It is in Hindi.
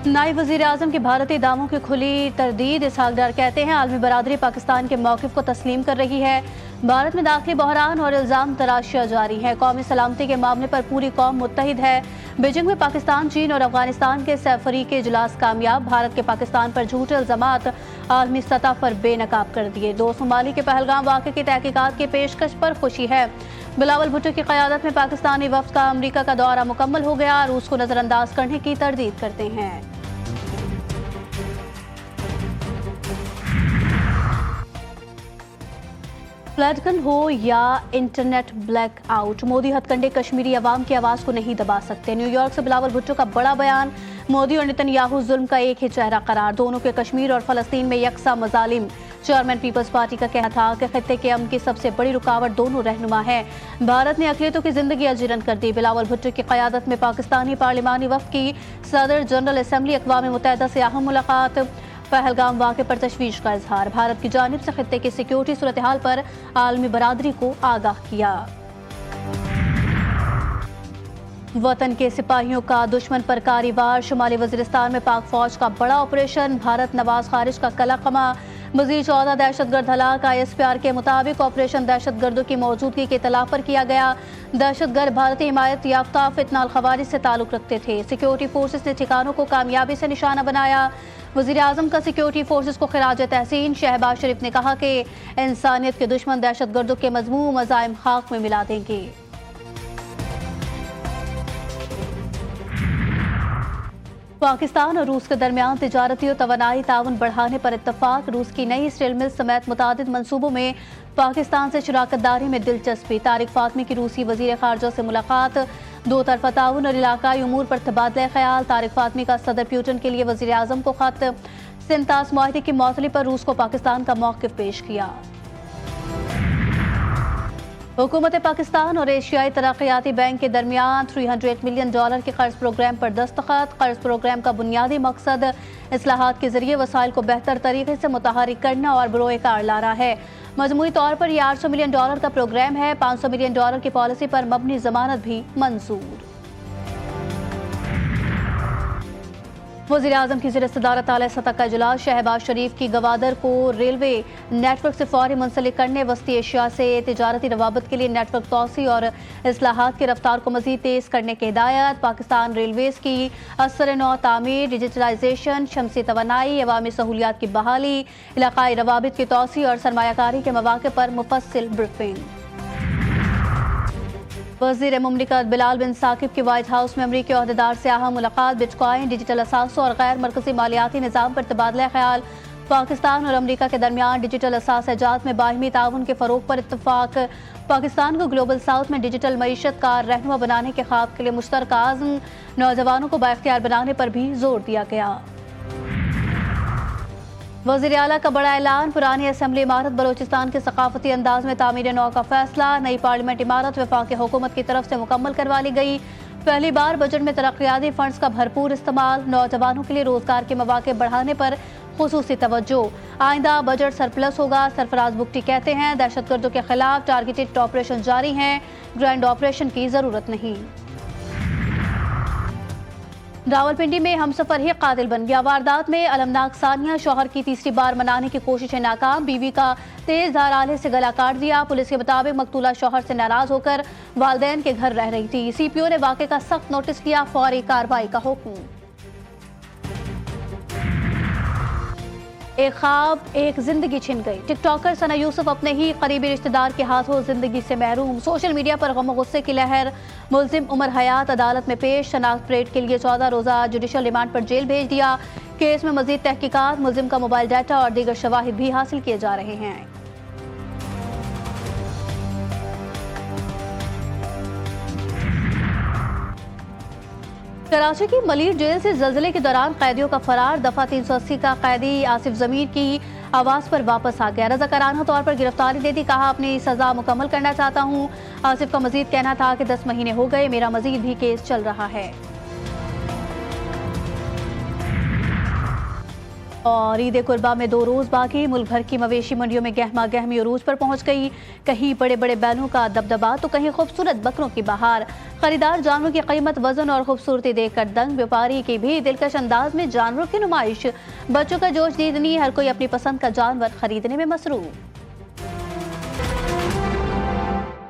नायब वज़ीर आज़म की भारतीय दावों की खुली तरदीद। इसहाक डार कहते हैं आलमी बरादरी पाकिस्तान के मौक़िफ़ को तस्लीम कर रही है। भारत में दाखिली बहरान और इल्ज़ाम तराशियाँ जारी है। कौमी सलामती के मामले पर पूरी कौम मुत्तहिद है। बीजिंग में पाकिस्तान, चीन और अफगानिस्तान के सफरीक़े इजलास कामयाब। भारत के पाकिस्तान पर झूठे इल्ज़ामात आलमी सतह पर बेनकाब कर दिए। 2 सोमाली के पहलगाम वाक़े की तहकीकात की पेशकश पर खुशी है। बिलावल भुट्टो की क़यादत में पाकिस्तानी वफ़द का अमरीका का दौरा मुकम्मल हो गया। रूस को नज़रअंदाज करने की तरदीद करते हैं। फ्लड गन हो या इंटरनेट ब्लैक आउट, मोदी हथकंडे कश्मीरी अवाम की आवाज़ को नहीं दबा सकते। न्यूयॉर्क से बिलावल भुट्टो का बड़ा बयान। मोदी और नेतन्याहू जुल्म का एक ही चेहरा करार। दोनों के कश्मीर और फ़लस्तीन में यकसा मजालिम। चेयरमैन पीपल्स पार्टी का कहना था कि खित्ते के अमन की सबसे बड़ी रुकावट दोनों रहनुमा है। भारत ने अक़लियतों की जिंदगी अजीरन कर दी। बिलावल भुट्टो की क़यादत में पाकिस्तानी पार्लिमानी वफ़द की सदर जनरल असम्बली अक़वाम मुत्तहिदा से अहम मुलाकात। पहलगाम वाक़े पर तशवीश का इजहार। भारत की जानिब से खित्ते की सिक्योरिटी सूरत हाल पर आलमी बरादरी को आगाह किया। वतन के सिपाहियों का दुश्मन पर कारवार। शुमाली वज़ीरिस्तान में पाक फौज का बड़ा ऑपरेशन। भारत नवाज खारिज का कलाकमा। मज़ीद 14 दहशतगर्द हलाक। ISPR के मुताबिक ऑपरेशन दहशतगर्दों की मौजूदगी के इत्तला पर किया गया। दहशतगर्द भारतीय हिमायत याफ्ता फितनाल खवारिज से ताल्लुक़ रखते थे। सिक्योरिटी फोर्सेस ने ठिकानों को कामयाबी से निशाना बनाया। वज़ीर आज़म का सिक्योरिटी फोर्सेस को खिराज तहसीन। शहबाज शरीफ ने कहा कि इंसानियत के दुश्मन दहशतगर्दों के मज़मूम मज़ाइम खाक में मिला देंगे। पाकिस्तान और रूस के दरमियान तिजारती और तवानाई ताउन बढ़ाने पर इत्तफाक। रूस की नई स्टील मिल समेत मुतादिद मनसूबों में पाकिस्तान से शराकत दारी में दिलचस्पी। तारिक फातमी की रूसी वज़ीर ख़ारजा से मुलाकात। 2 तरफ़ा ताउन और इलाकाई उमूर पर तबादला ख्याल। तारिक फातमी का सदर प्यूटन के लिए वज़ीर आज़म को ख़त। सिंतास मुआहदे की मौतली पर रूस को पाकिस्तान का मौक़िफ़ पेश किया। हुकूमत पाकिस्तान और एशियाई तरक्याती बैंक के दरमियान $300 मिलियन के कर्ज प्रोग्राम पर दस्तखत। कर्ज प्रोग्राम का बुनियादी मकसद इस्लाहात के जरिए वसाइल को बेहतर तरीके से मुतहरिक करना और बरोए कार लाना है। मजमूई तौर पर यह $800 मिलियन का प्रोग्राम है। $500 मिलियन की पॉलिसी पर मबनी जमानत भी मंजूर। वज़ीर आज़म की ज़िर सदारत आला सतह का इजलास। शहबाज शरीफ की गवादर को रेलवे नेटवर्क से फौरी मुंसलिक करने, वस्ती एशिया से तिजारती रवाबत के लिए नेटवर्क तोसी और इस्लाहात की रफ्तार को मज़ीद तेज़ करने की हिदायत। पाकिस्तान रेलवेज़ की असर नौ तामीर, डिजिटलाइजेशन, शमसी तवानाई, अवामी सहूलियात की बहाली, इलाकाई रवाबित की तोसी और सरमायाकारी के मौक़े पर मुफस्सिल ब्रीफिंग। वज़ीर मुमलिकत बिलाल बिन साकिब की व्हाइट हाउस में अमरीकी अहदेदार से अहम मुलाकात। बिटकॉइन, डिजिटल असासों और गैर मरकज़ी मालियाती निज़ाम पर तबादला ख्याल। पाकिस्तान और अमरीका के दरमियान डिजिटल असासजात में बाहिमी ताउन के फ़रोग़ पर इत्तफ़ाक़। पाकिस्तान को ग्लोबल साउथ में डिजिटल मईशत का रहनुमा बनाने के ख्वाब के लिए मुश्तरका आज़म। नौजवानों को बाइख्तियार बनाने पर भी जोर दिया गया। वज़ीर आला का बड़ा ऐलान। पुरानी असम्बली इमारत बलोचिस्तान के सकाफती अंदाज में तामीर नौ का फैसला। नई पार्लियामेंट इमारत वफाकी हुकूमत की तरफ से मुकम्मल करवा ली गई। पहली बार बजट में तरक्याती फंड्स का भरपूर इस्तेमाल। नौजवानों के लिए रोजगार के मौके बढ़ाने पर खुसूसी तवज्जो। आइंदा बजट सरप्लस होगा। सरफराज बुगटी कहते हैं दहशतगर्दों के खिलाफ टारगेटेड ऑपरेशन जारी हैं, ग्रैंड ऑपरेशन की जरूरत नहीं। रावलपिंडी में हमसफर ही कातिल बन गया। वारदात में अलमनाक सानिया शौहर की तीसरी बार मनाने की कोशिशें नाकाम। बीवी का तेज धार आले से गला काट दिया। पुलिस के मुताबिक मकतूला शौहर से नाराज होकर वालदैन के घर रह रही थी। CPO ने वाक़े का सख्त नोटिस लिया, फौरी कार्रवाई का हुक्म। एक ख्वाब एक जिंदगी छिन गई। टिकटॉकर सना यूसुफ अपने ही करीबी रिश्तेदार के हाथों जिंदगी से महरूम। सोशल मीडिया पर गम गुस्से की लहर। मुल्जिम उमर हयात अदालत में पेश। शनाख्त परेड के लिए 14 रोज़ा जुडिशल रिमांड पर जेल भेज दिया। केस में मजीद तहकीकात, मुल्जिम का मोबाइल डाटा और दीगर शवाहिद भी हासिल किए जा रहे हैं। कराची की मलिर जेल से जल्जले के दौरान कैदियों का फरार। दफा 380 का कैदी आसिफ जमीर की आवाज पर वापस आ गया। रज़ाकाराना तौर पर गिरफ्तारी दे दी। कहा अपनी सजा मुकम्मल करना चाहता हूँ। आसिफ का मजीद कहना था कि 10 महीने हो गए, मेरा मजीद भी केस चल रहा है। और ईद कुर्बा में 2 रोज बाकी, मुल्क भर की मवेशी मंडियों में गहमा गहमी उरूज पर पहुंच गई। कहीं बड़े बड़े बैलों का दबदबा तो कहीं खूबसूरत बकरों की बहार। खरीदार जानवरों की कीमत, वजन और खूबसूरती देखकर दंग। व्यापारी की भी दिलकश अंदाज में जानवरों की नुमाइश। बच्चों का जोश दीदनी, हर कोई अपनी पसंद का जानवर खरीदने में मसरूफ।